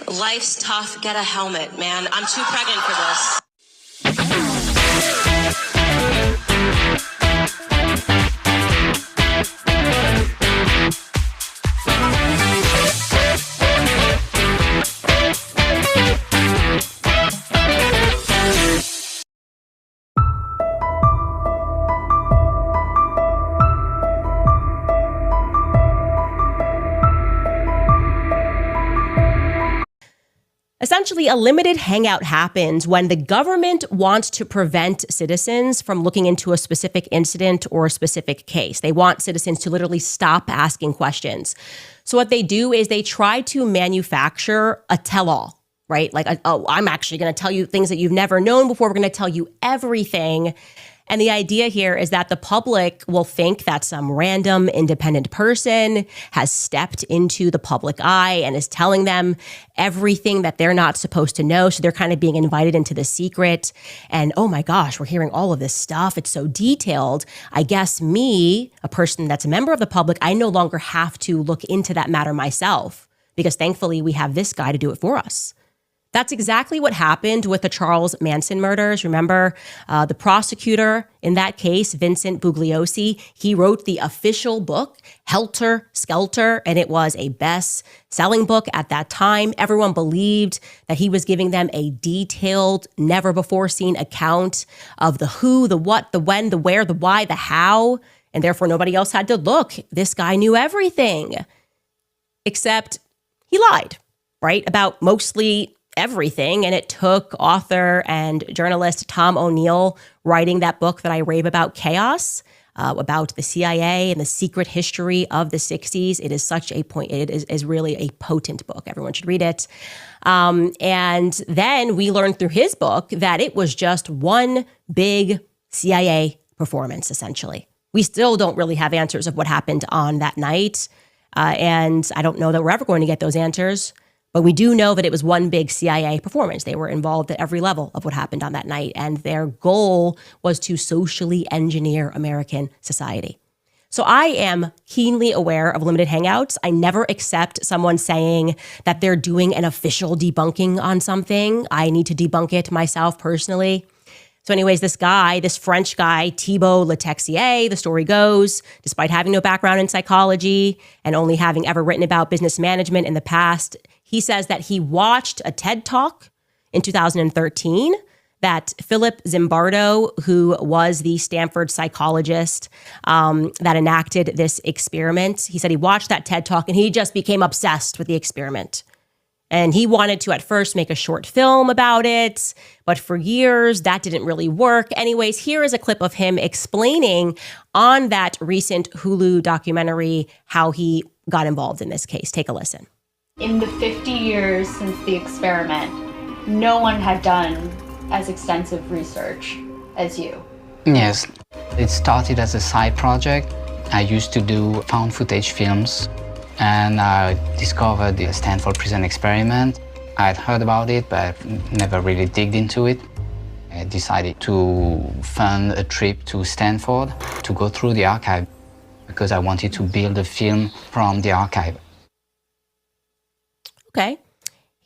Life's tough. Get a helmet, man. I'm too pregnant for this. Essentially, a limited hangout happens when the government wants to prevent citizens from looking into a specific incident or a specific case. They want citizens to literally stop asking questions. So what they do is they try to manufacture a tell-all, right? Like, I'm actually going to tell you things that you've never known before. We're going to tell you everything. And the idea here is that the public will think that some random independent person has stepped into the public eye and is telling them everything that they're not supposed to know. So they're kind of being invited into the secret. And oh my gosh, we're hearing all of this stuff. It's so detailed. I guess me, a person that's a member of the public, I no longer have to look into that matter myself because thankfully we have this guy to do it for us. That's exactly what happened with the Charles Manson murders. Remember, the prosecutor in that case, Vincent Bugliosi, he wrote the official book, Helter Skelter, and it was a best-selling book at that time. Everyone believed that he was giving them a detailed, never-before-seen account of the who, the what, the when, the where, the why, the how, and therefore nobody else had to look. This guy knew everything, except he lied, right, about mostly everything. And it took author and journalist Tom O'Neill writing that book that I rave about, Chaos, about the CIA and the secret history of the 60s. It is such a point. It is really a potent book. Everyone should read it. And then we learned through his book that it was just one big CIA performance, essentially. We still don't really have answers of what happened on that night. And I don't know that we're ever going to get those answers. But we do know that it was one big CIA performance. They were involved at every level of what happened on that night. And their goal was to socially engineer American society. So I am keenly aware of limited hangouts. I never accept someone saying that they're doing an official debunking on something. I need to debunk it myself personally. So anyways, this French guy, Thibault Le Texier, the story goes, despite having no background in psychology and only having ever written about business management in the past, he says that he watched a TED Talk in 2013 that Philip Zimbardo, who was the Stanford psychologist that enacted this experiment, he said he watched that TED Talk and he just became obsessed with the experiment. And he wanted to at first make a short film about it, but for years that didn't really work. Anyways, here is a clip of him explaining on that recent Hulu documentary how he got involved in this case. Take a listen. In the 50 years since the experiment, no one had done as extensive research as you. Yes, it started as a side project. I used to do found footage films. And I discovered the Stanford prison experiment. I had heard about it, but never really digged into it. I decided to fund a trip to Stanford to go through the archive because I wanted to build a film from the archive. Okay.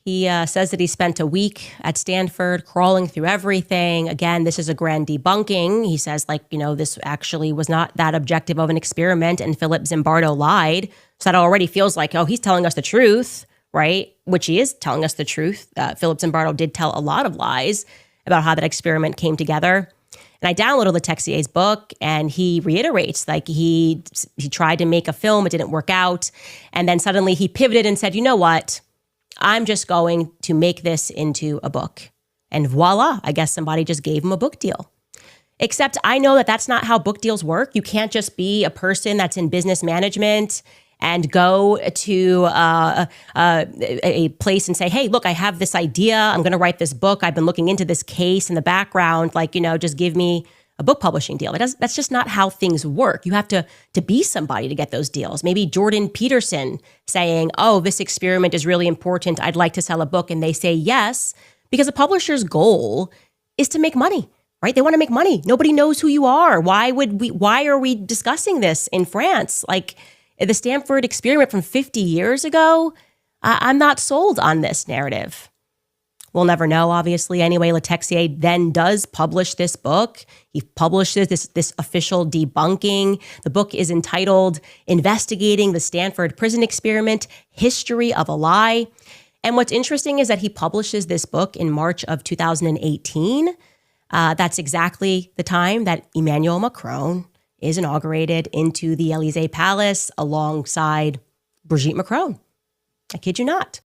He says that he spent a week at Stanford crawling through everything. Again, this is a grand debunking. He says, this actually was not that objective of an experiment, and Philip Zimbardo lied. So that already feels like, he's telling us the truth, right? Which he is telling us the truth. Philip Zimbardo did tell a lot of lies about how that experiment came together. And I downloaded Le Texier's book, and he reiterates, he tried to make a film, it didn't work out. And then suddenly he pivoted and said, you know what? I'm just going to make this into a book. And voila, I guess somebody just gave him a book deal. Except I know that that's not how book deals work. You can't just be a person that's in business management and go to a place and say, hey, look, I have this idea. I'm going to write this book. I've been looking into this case in the background. Just give me a book publishing deal. That's just not how things work. You have to be somebody to get those deals. Maybe Jordan Peterson saying, this experiment is really important. I'd like to sell a book. And they say yes, because a publisher's goal is to make money, right? They want to make money. Nobody knows who you are. Why are we discussing this in France? The Stanford experiment from 50 years ago, I'm not sold on this narrative. We'll never know, obviously. Anyway, Letexier then does publish this book. He publishes this official debunking. The book is entitled Investigating the Stanford Prison Experiment, History of a Lie. And what's interesting is that he publishes this book in March of 2018. That's exactly the time that Emmanuel Macron is inaugurated into the Élysée Palace alongside Brigitte Macron. I kid you not.